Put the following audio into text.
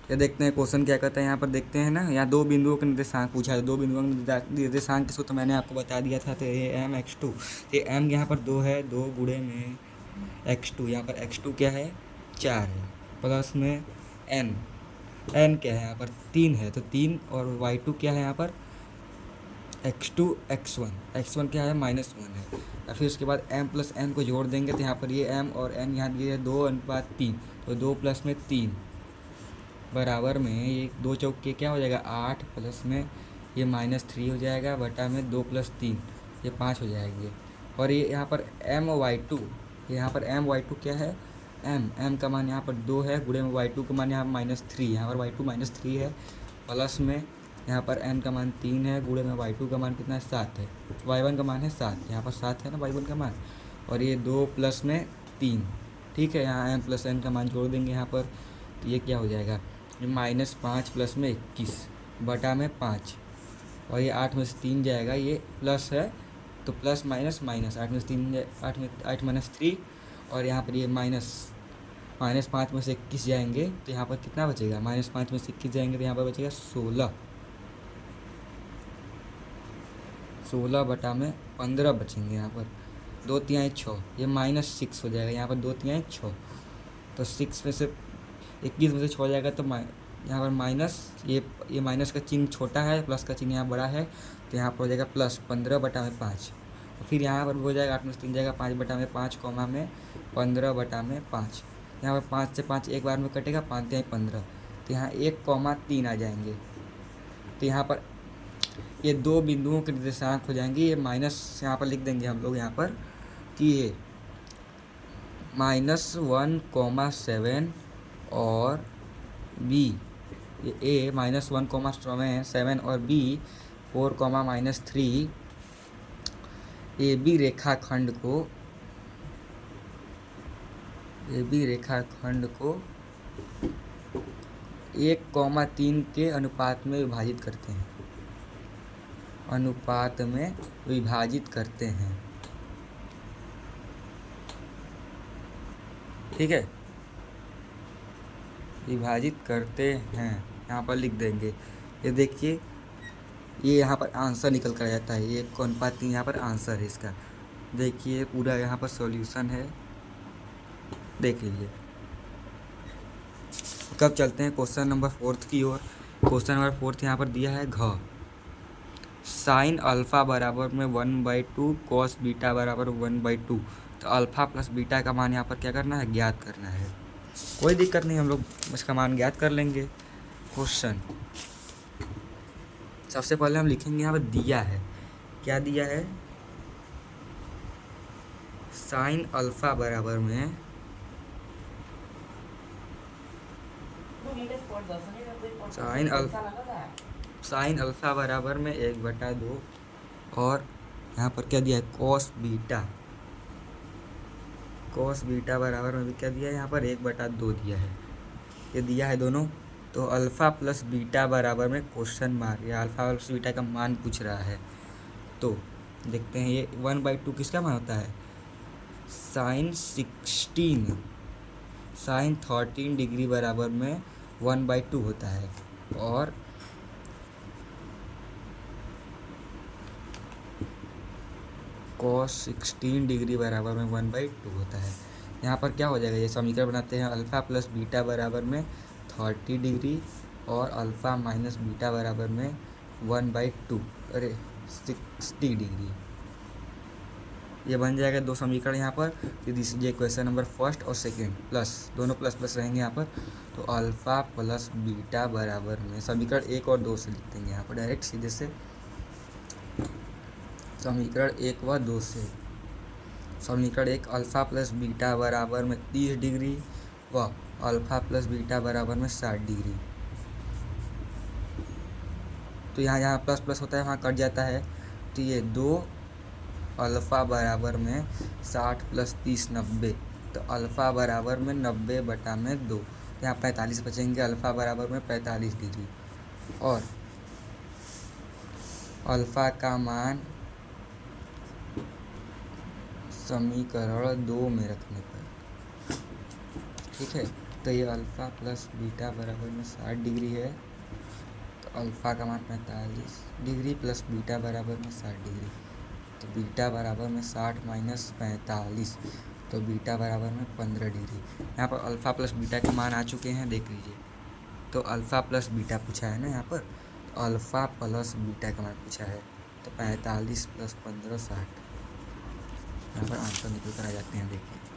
ये देखते हैं क्वेश्चन क्या कहता है। यहाँ पर देखते हैं ना, यहाँ दो बिंदुओं के निर्देशांक पूछा है। दो बिंदुओं के निर्देशांक किसको तो मैंने आपको बता दिया था, तो ये एम एक्स टू। ये एम यहाँ पर 2 है, 2 गुणे में एक्स टू, यहाँ पर एक्स टू क्या है 4 है, प्लस में एन, एन क्या है यहाँ पर 3 है, तो 3 और वाई टू क्या है यहाँ पर एक्स टू एक्स वन क्या है -1 है। और फिर उसके बाद एम प्लस एन को जोड़ देंगे तो यहाँ पर ये एम और एन यहाँ दिए 2:3, तो 2 प्लस में 3 बराबर में ये 2 चौके क्या हो जाएगा 8, प्लस में ये -3 हो जाएगा, बटा में 2 प्लस 3 ये 5 हो जाएगी। और ये यहाँ पर एम वाई टू, यहाँ पर एम वाई टू क्या है एम का मान यहाँ पर 2 है, गुणे में वाई टू का मान यहाँ -3, यहाँ पर वाई टू -3 है, प्लस में यहाँ पर एन का मान 3 है, गुणे में वाई टू का मान कितना है 7 है, वाई वन का मान है 7, यहाँ पर 7 है ना वाई वन का मान, और ये 2 प्लस में 3। ठीक है, यहाँ एम प्लस एन का मान जोड़ देंगे यहाँ पर, तो ये क्या हो जाएगा -5 प्लस में 21 बटा में 5, और ये 8 में से 3 जाएगा, ये प्लस है तो प्लस माइनस माइनस, 8 में से 3 8 माइनस 3, और यहाँ पर ये -5 में से 21 जाएंगे तो यहाँ पर कितना बचेगा -5 में से 21 जाएंगे तो यहाँ पर बचेगा 16 बटा में 15 बचेंगे। यहाँ पर 2 तिहाई 6, ये -6 हो जाएगा, यहाँ पर 2 तिहाई 6, तो 6 में से 21 में से 6 जाएगा तो यहाँ पर माइनस, ये माइनस का चिन्ह छोटा है, प्लस का चिन्ह यहाँ बड़ा है, तो यहाँ पर हो जाएगा प्लस 15 बटा में 5, और फिर यहाँ पर हो जाएगा 8 में से 3 जाएगा 5 बटा में 5, कॉमा में 15 बटा में 5, यहाँ पर 5 से 5 एक बार में कटेगा, 5 तिहाई 15, तो यहाँ 1,3 आ जाएंगे। तो यहाँ पर ये दो बिंदुओं के निर्देशांक हो जाएंगे, ये माइनस यहाँ पर लिख देंगे हम लोग यहाँ पर कि ये -1,7 और बी, ये ए -1,7 और बी 4,-3 ए बी रेखाखंड को 1,3 के अनुपात में विभाजित करते हैं, ठीक है, विभाजित करते हैं, यहाँ पर लिख देंगे। ये देखिए, ये यहाँ पर आंसर निकल कर आ जाता है, ये 1:3 यहाँ पर आंसर है इसका। देखिए पूरा यहाँ पर सॉल्यूशन है, देख लीजिए। कब चलते हैं क्वेश्चन नंबर 4 की ओर। क्वेश्चन नंबर 4 यहाँ पर दिया है घ, साइन अल्फ़ा बराबर में 1/2 कॉस बीटा बराबर 1/2, तो अल्फ़ा प्लस बीटा का मान यहाँ पर क्या करना है ज्ञात करना है। कोई दिक्कत नहीं, हम लोग इसका मान ज्ञात कर लेंगे। क्वेश्चन सबसे पहले हम लिखेंगे, यहाँ पर दिया है, क्या दिया है, साइन अल्फ़ा बराबर में साइन अल्फ़ा बराबर में 1/2, और यहाँ पर क्या दिया है कॉस बीटा बराबर में भी क्या दिया है यहाँ पर 1/2 दिया है, ये दिया है दोनों। तो अल्फ़ा प्लस बीटा बराबर में क्वेश्चन मार्क, या अल्फ़ा प्लस बीटा का मान पूछ रहा है। तो देखते हैं ये 1/2 किसका मान होता है, साइन 13 डिग्री बराबर में 1/2 होता है, और cos 16 डिग्री बराबर में 1/2 होता है। यहाँ पर क्या हो जाएगा, ये समीकरण बनाते हैं, अल्फ़ा प्लस बीटा बराबर में 30 डिग्री और अल्फ़ा माइनस बीटा बराबर में 1/2 अरे 60 डिग्री, ये बन जाएगा दो समीकरण यहाँ पर। फिर ये क्वेश्चन नंबर फर्स्ट और सेकंड प्लस, दोनों प्लस प्लस रहेंगे यहाँ पर, तो अल्फ़ा प्लस बीटा बराबर में समीकरण 1 और 2 से लिख देंगे यहाँ पर डायरेक्ट सीधे से, समीकरण 1 व 2 से। समीकरण 1 अल्फ़ा प्लस बीटा बराबर में 30 डिग्री व अल्फ़ा प्लस बीटा बराबर में 60 डिग्री, तो यहाँ प्लस प्लस होता है वहाँ कट जाता है, तो ये 2 अल्फ़ा बराबर में 60 + 30 90, तो अल्फ़ा बराबर में 90/2, यहाँ 45 बचेंगे, अल्फ़ा बराबर में 45 डिग्री, और अल्फ़ा का मान समीकरण 2 में रखने पर, ठीक है, तो ये अल्फ़ा प्लस बीटा बराबर में 60 डिग्री है। तो अल्फ़ा का मान 45 डिग्री प्लस बीटा बराबर में 60 डिग्री। तो बीटा बराबर में 60 माइनस 45, तो बीटा बराबर में 15 डिग्री। यहाँ पर अल्फ़ा प्लस बीटा के मान आ चुके हैं, देख लीजिए। तो अल्फ़ा प्लस बीटा पूछा है ना यहाँ पर, तो अल्फ़ा प्लस बीटा का मान पूछा है। तो 45 प्लस 15 60। यहाँ पर आंसर निकल कर आ जाते हैं, देखिए।